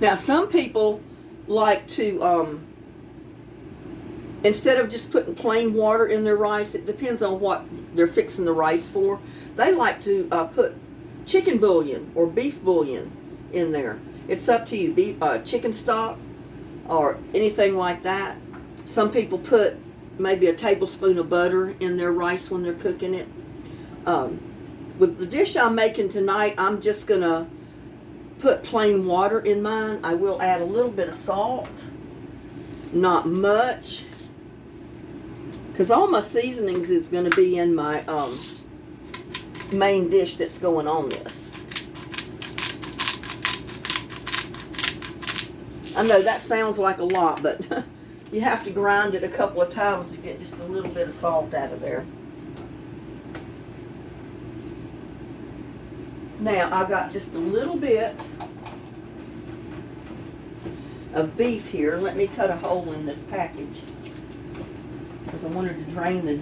Now, some people like to, instead of just putting plain water in their rice, it depends on what they're fixing the rice for. They like to put chicken bouillon or beef bouillon in there. It's up to you. Beef, chicken stock or anything like that. Some people put maybe a tablespoon of butter in their rice when they're cooking it. With the dish I'm making tonight, I'm just going to put plain water in mine. I will add a little bit of salt. Not much. Because all my seasonings is going to be in my main dish that's going on this. I know that sounds like a lot, but you have to grind it a couple of times to get just a little bit of salt out of there. Now, I got just a little bit of beef here. Let me cut a hole in this package because I wanted to drain the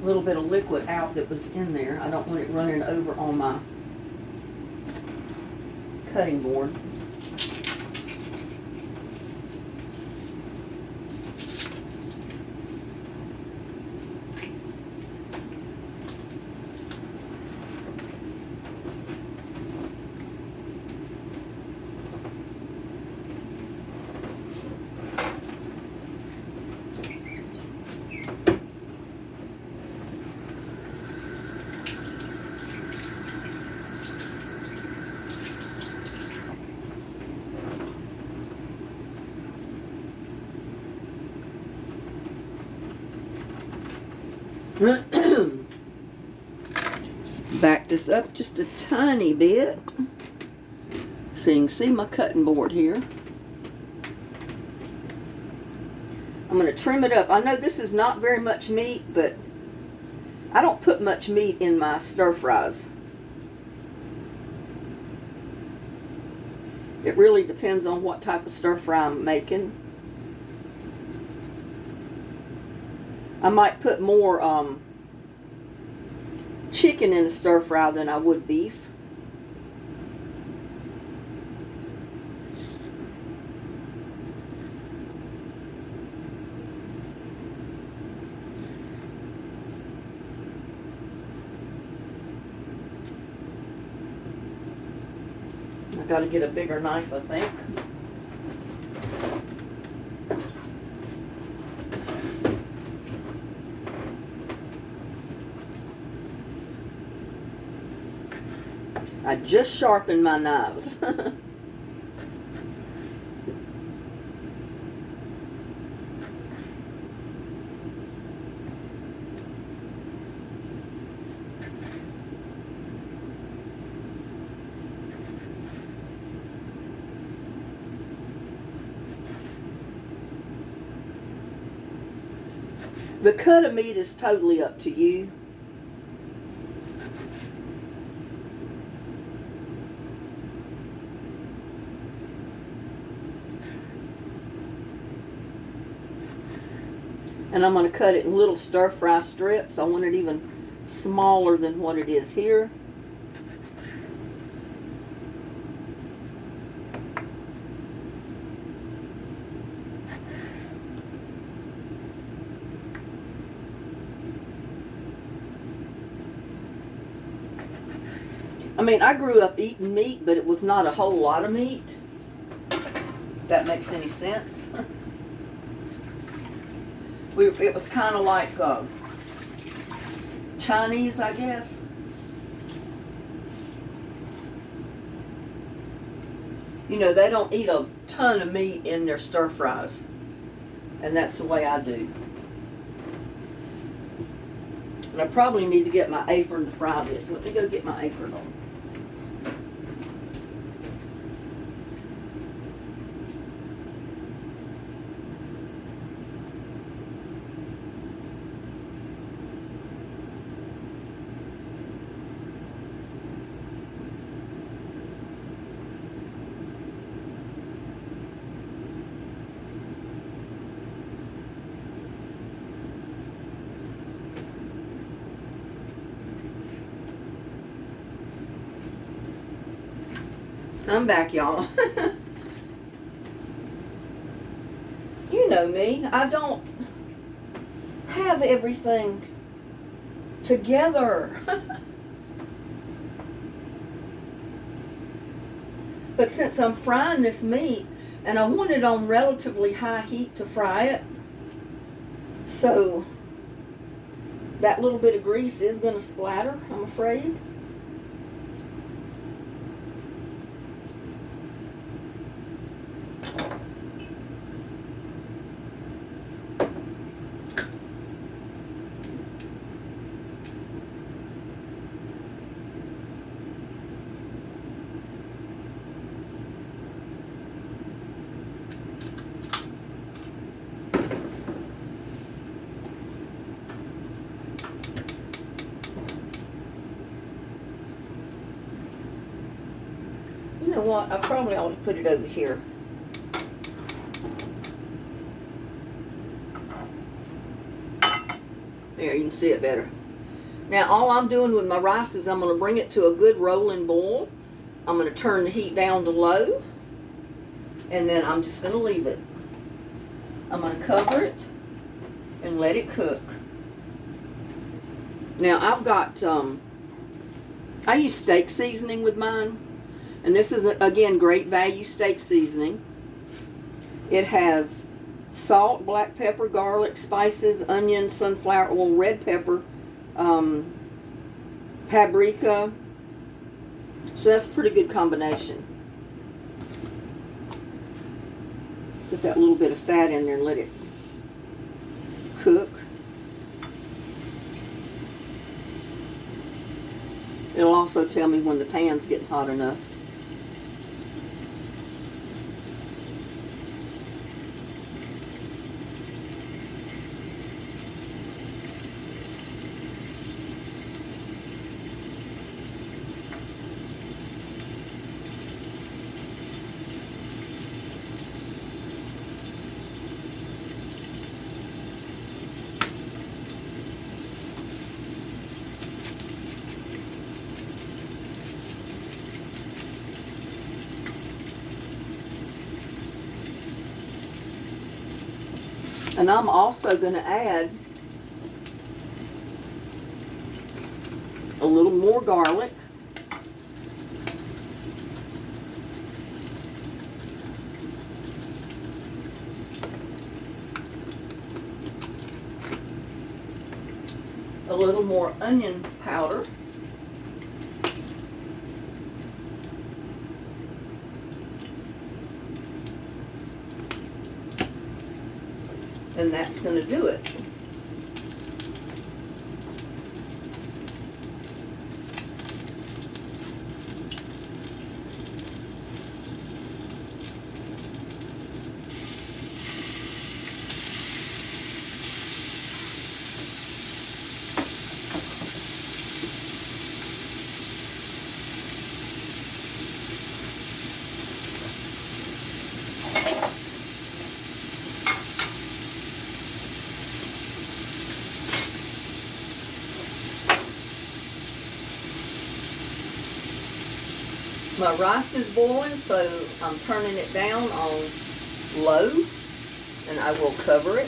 little bit of liquid out that was in there. I don't want it running over on my cutting board. Back this up just a tiny bit so you can see my cutting board here. I'm going to trim it up. I know this is not very much meat, but I don't put much meat in my stir fries. It really depends on what type of stir fry I'm making. I might put more chicken in a stir fry than I would beef. I got to get a bigger knife, I think. I just sharpened my knives. The cut of meat is totally up to you. And I'm going to cut it in little stir-fry strips. I want it even smaller than what it is here. I mean, I grew up eating meat, but it was not a whole lot of meat. If that makes any sense. It was kind of like Chinese, I guess. You know, they don't eat a ton of meat in their stir fries. And that's the way I do. And I probably need to get my apron to fry this. Let me go get my apron on. I'm back, y'all. You know me. I don't have everything together. But since I'm frying this meat, and I want it on relatively high heat to fry it, so that little bit of grease is going to splatter, I'm afraid. You know what? I probably ought to put it over here. There, you can see it better. Now, all I'm doing with my rice is I'm going to bring it to a good rolling boil. I'm going to turn the heat down to low, and then I'm just going to leave it. I'm going to cover it and let it cook. Now, I've got, I use steak seasoning with mine. And this is, again, great value steak seasoning. It has salt, black pepper, garlic, spices, onion, sunflower oil, red pepper, paprika. So that's a pretty good combination. Put that little bit of fat in there and let it cook. It'll also tell me when the pan's getting hot enough. And I'm also going to add a little more garlic. A little more onion powder. And that's going to do it. My rice is boiling, so I'm turning it down on low, and I will cover it.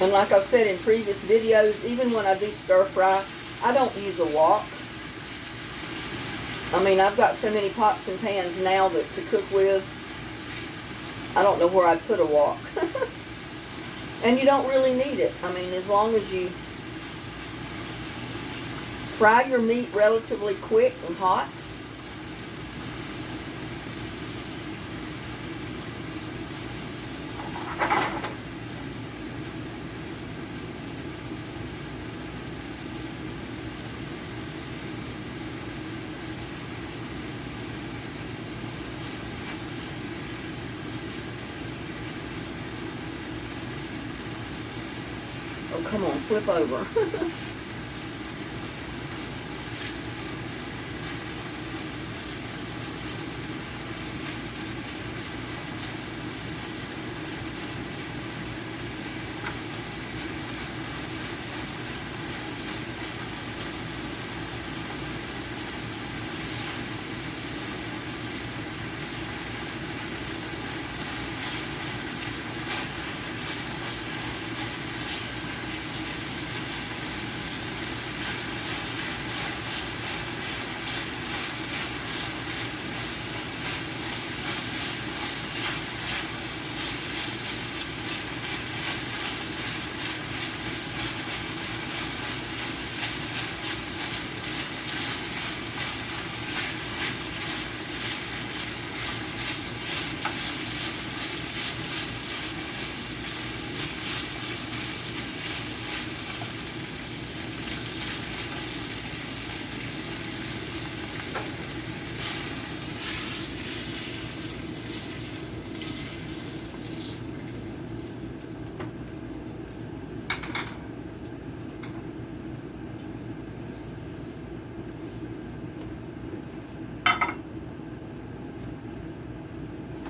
And like I've said in previous videos, even when I do stir fry, I don't use a wok. I mean, I've got so many pots and pans now that to cook with, I don't know where I'd put a wok. And you don't really need it. I mean, as long as you Fry your meat relatively quick and hot. Oh, come on, flip over.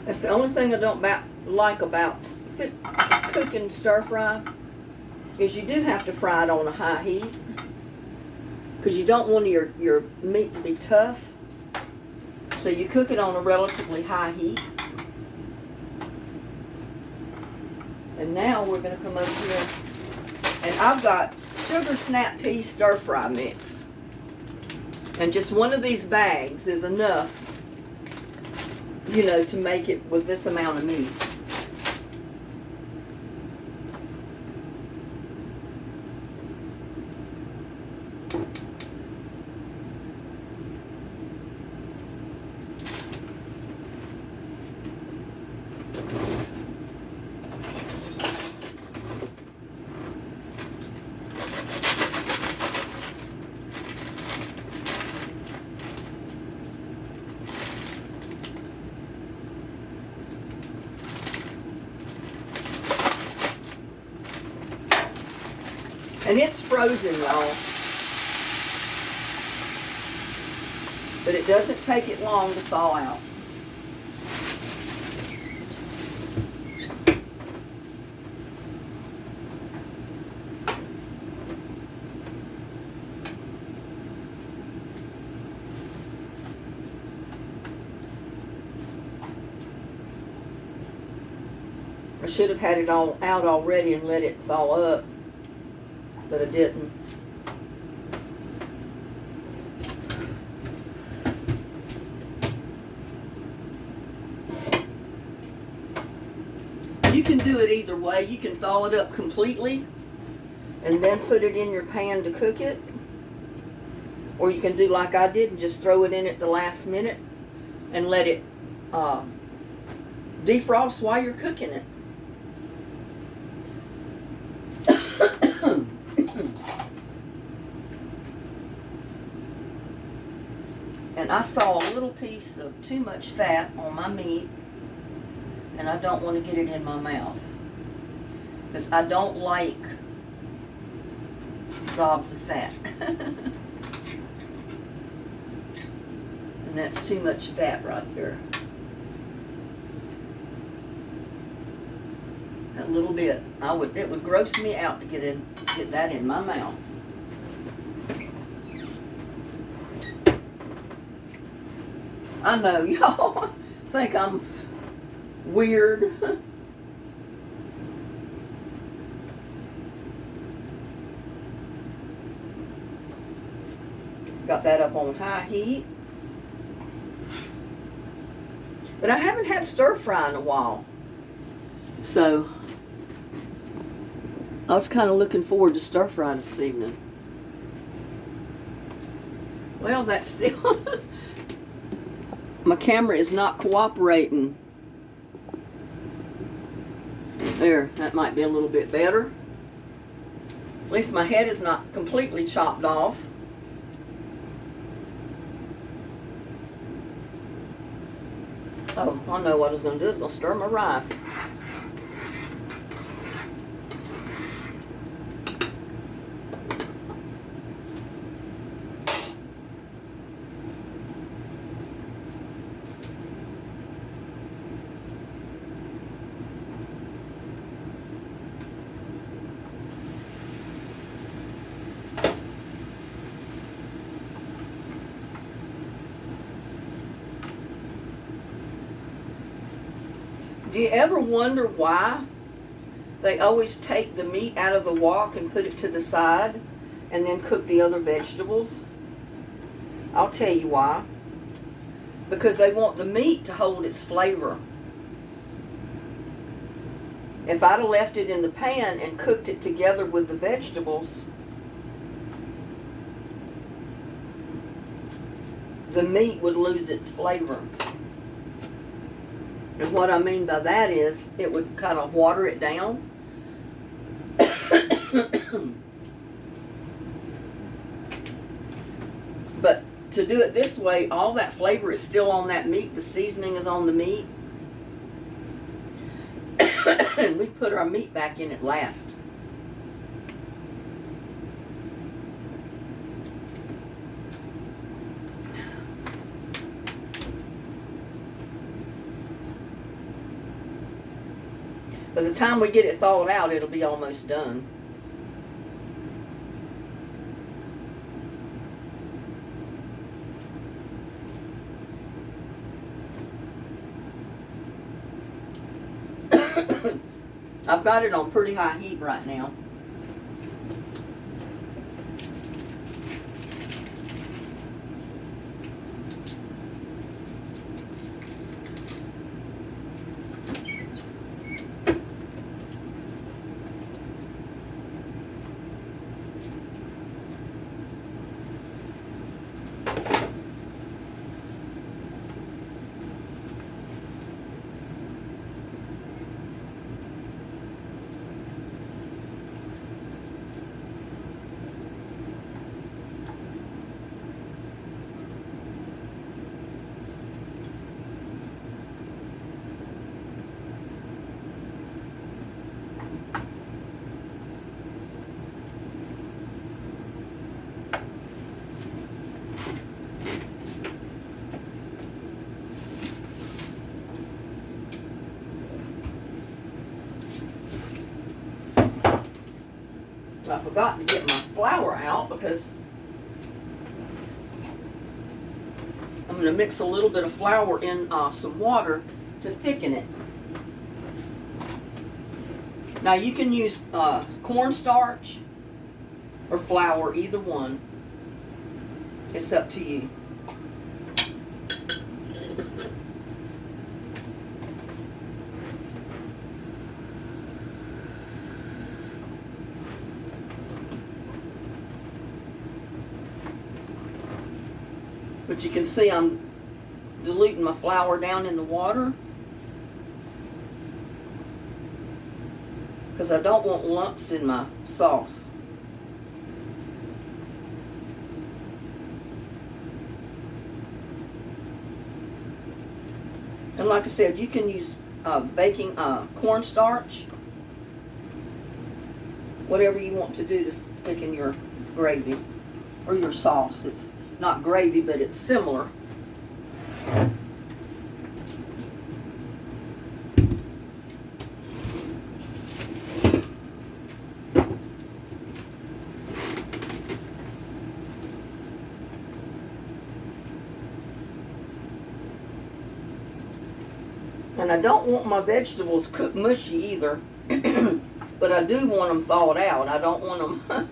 That's the only thing I don't like about cooking stir fry is you do have to fry it on a high heat because you don't want your meat to be tough. So you cook it on a relatively high heat. And now we're going to come over here and I've got sugar snap pea stir fry mix. And just one of these bags is enough, you know, to make it with this amount of meat. And it's frozen, y'all. But it doesn't take it long to thaw out. I should have had it all out already and let it thaw up, but I didn't. You can do it either way. You can thaw it up completely and then put it in your pan to cook it. Or you can do like I did and just throw it in at the last minute and let it defrost while you're cooking it. And I saw a little piece of too much fat on my meat, and I don't want to get it in my mouth because I don't like gobs of fat. And that's too much fat right there. A little bit. It would gross me out to get that in my mouth. I know y'all think I'm weird. Got that up on high heat. But I haven't had stir fry in a while. So I was kind of looking forward to stir fry this evening. Well, that's still... My camera is not cooperating. There, that might be a little bit better. At least my head is not completely chopped off. Oh, I know what I was going to do. I was going to stir my rice. Do you ever wonder why they always take the meat out of the wok and put it to the side and then cook the other vegetables? I'll tell you why. Because they want the meat to hold its flavor. If I'd have left it in the pan and cooked it together with the vegetables, the meat would lose its flavor. And what I mean by that is it would kind of water it down. But to do it this way, all that flavor is still on that meat. The seasoning is on the meat. And we put our meat back in it last. By the time we get it thawed out, it'll be almost done. I've got it on pretty high heat right now. I forgot to get my flour out because I'm going to mix a little bit of flour in some water to thicken it. Now you can use cornstarch or flour, either one. It's up to you. But you can see I'm diluting my flour down in the water because I don't want lumps in my sauce. And like I said, you can use baking cornstarch, whatever you want to do to thicken your gravy or your sauce. It's not gravy, but it's similar. And I don't want my vegetables cooked mushy either, but I do want them thawed out. I don't want them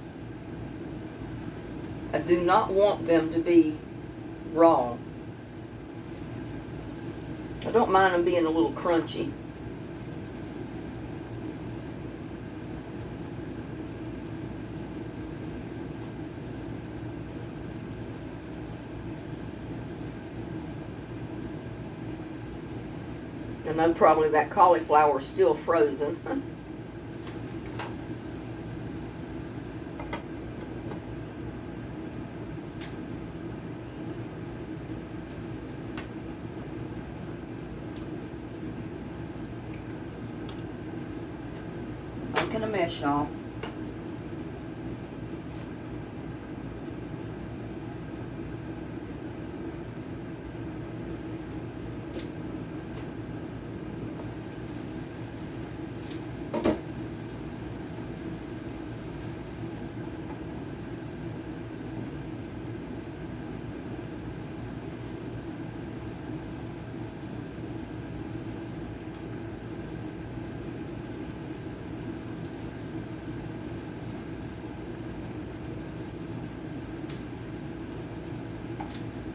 I do not want them to be raw. I don't mind them being a little crunchy. And then probably that cauliflower is still frozen. Making a mess, y'all.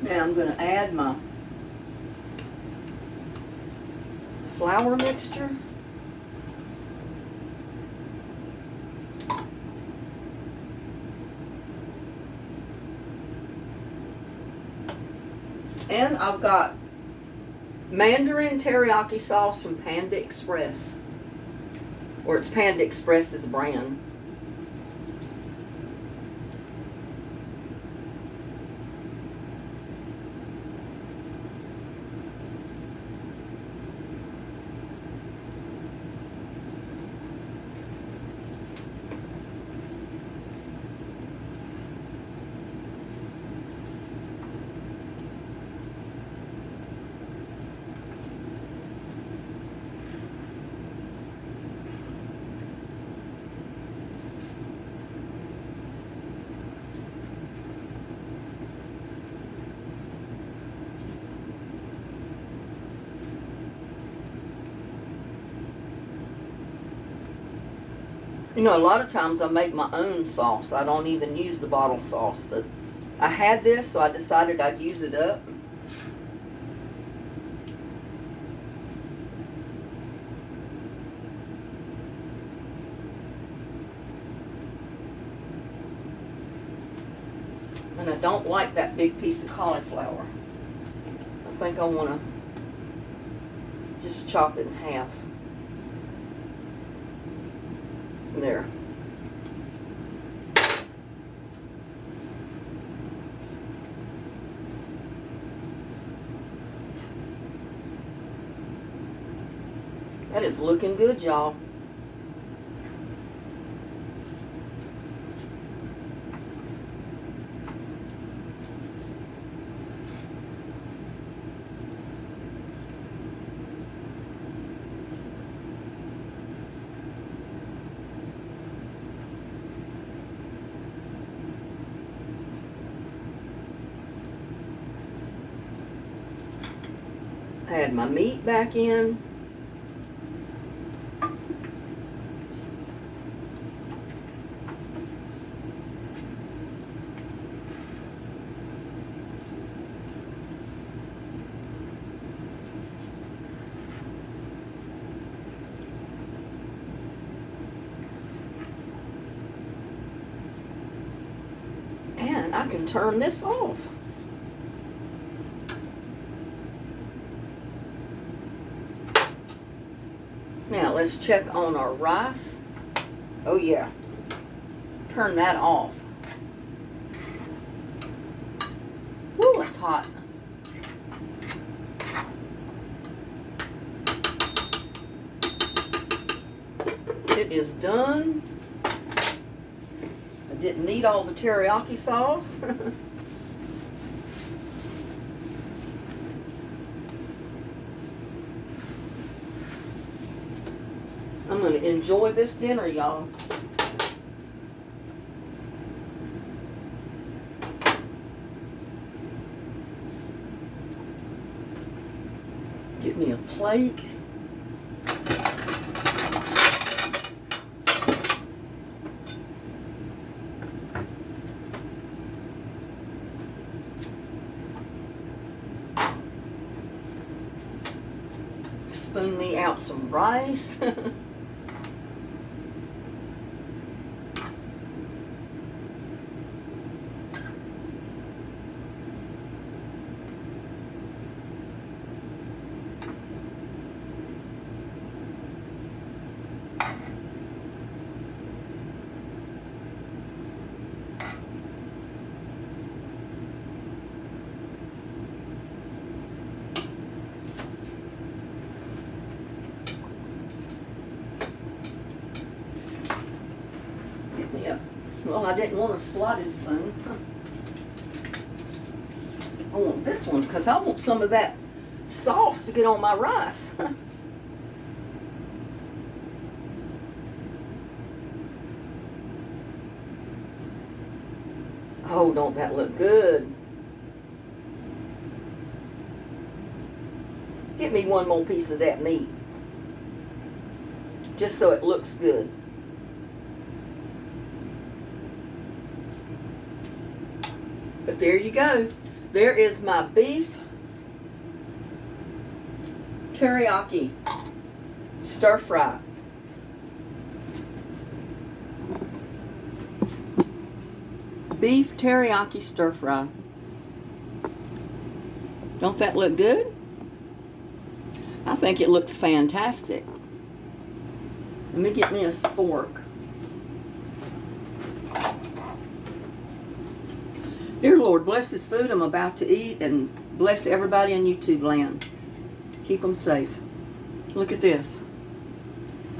Now I'm going to add my flour mixture. And I've got Mandarin teriyaki sauce from Panda Express. Or it's Panda Express's brand. You know, a lot of times I make my own sauce. I don't even use the bottle sauce. But I had this, so I decided I'd use it up. And I don't like that big piece of cauliflower. I think I want to just chop it in half. There. That is looking good, y'all. Add my meat back in. And I can turn this off. Now let's check on our rice. Oh yeah, turn that off. Woo, it's hot. It is done. I didn't need all the teriyaki sauce. I'm going to enjoy this dinner, y'all. Get me a plate. Spoon me out some rice. I didn't want a slotted spoon. I want this one because I want some of that sauce to get on my rice. Oh, don't that look good? Get me one more piece of that meat. Just so it looks good. But there you go. There is my beef teriyaki stir fry. Beef teriyaki stir fry. Don't that look good? I think it looks fantastic. Let me get me a fork. Dear Lord, bless this food I'm about to eat and bless everybody in YouTube land. Keep them safe. Look at this.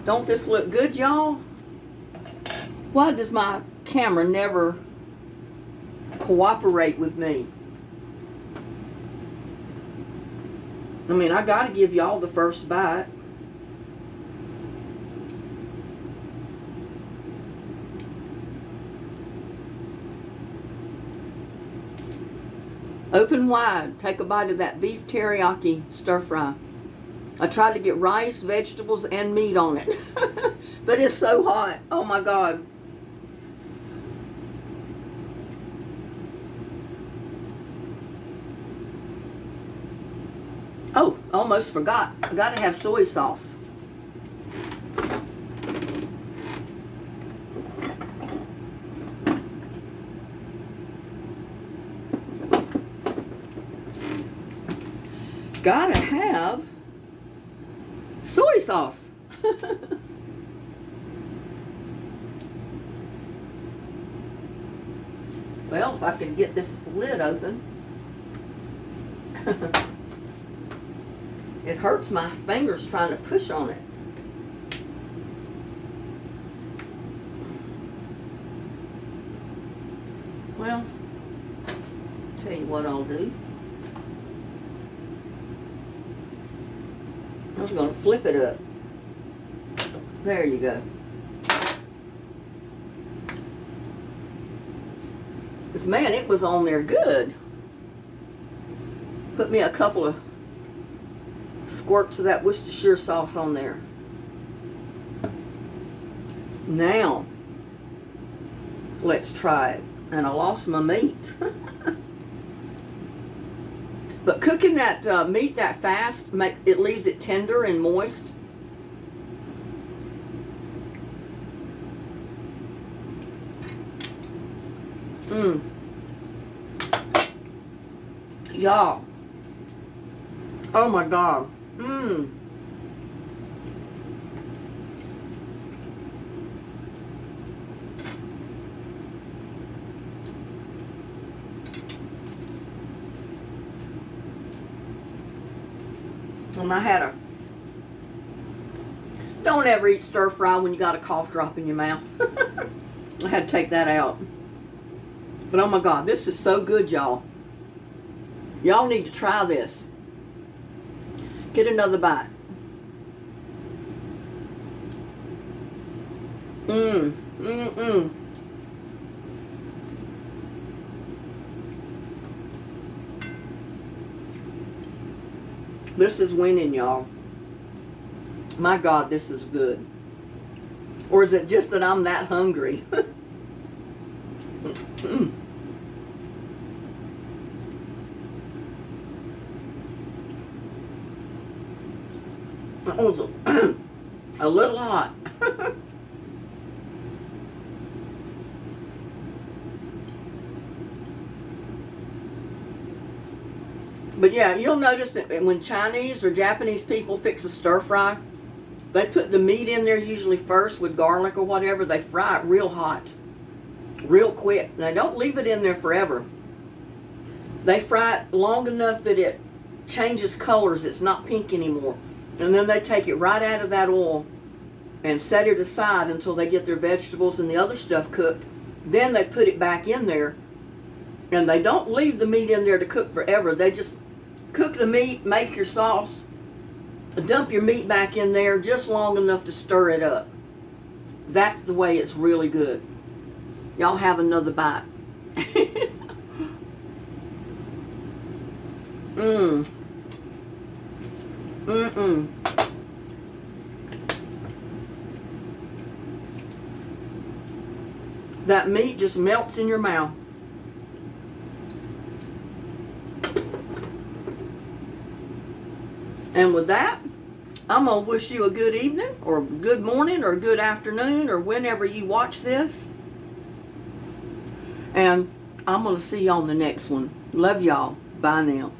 Don't this look good, y'all? Why does my camera never cooperate with me? I mean, I gotta give y'all the first bite. Open wide. Take a bite of that beef teriyaki stir fry. I tried to get rice, vegetables, and meat on it. But it's so hot. Oh my God. Oh, almost forgot. I gotta have soy sauce. Gotta have soy sauce. Well, if I could get this lid open. It hurts my fingers trying to push on it. Well, tell you what I'll do. I was going to flip it up. There you go. Because, man, it was on there good. Put me a couple of squirts of that Worcestershire sauce on there. Now, let's try it. And I lost my meat. But cooking that meat that fast, it leaves it tender and moist. Y'all. Oh my God. And I had don't ever eat stir fry when you got a cough drop in your mouth. I had to take that out. But oh my God, this is so good, y'all. Y'all need to try this. Get another bite. This is winning, y'all. My God, this is good. Or is it just that I'm that hungry? That was a little hot. But yeah, you'll notice that when Chinese or Japanese people fix a stir fry, they put the meat in there usually first with garlic or whatever. They fry it real hot, real quick. They don't leave it in there forever. They fry it long enough that it changes colors. It's not pink anymore. And then they take it right out of that oil and set it aside until they get their vegetables and the other stuff cooked. Then they put it back in there, and they don't leave the meat in there to cook forever. They just cook the meat, make your sauce, dump your meat back in there just long enough to stir it up. That's the way it's really good. Y'all have another bite. Mmm. Mm-mm. That meat just melts in your mouth. And with that, I'm going to wish you a good evening, or good morning, or good afternoon, or whenever you watch this. And I'm going to see you on the next one. Love y'all. Bye now.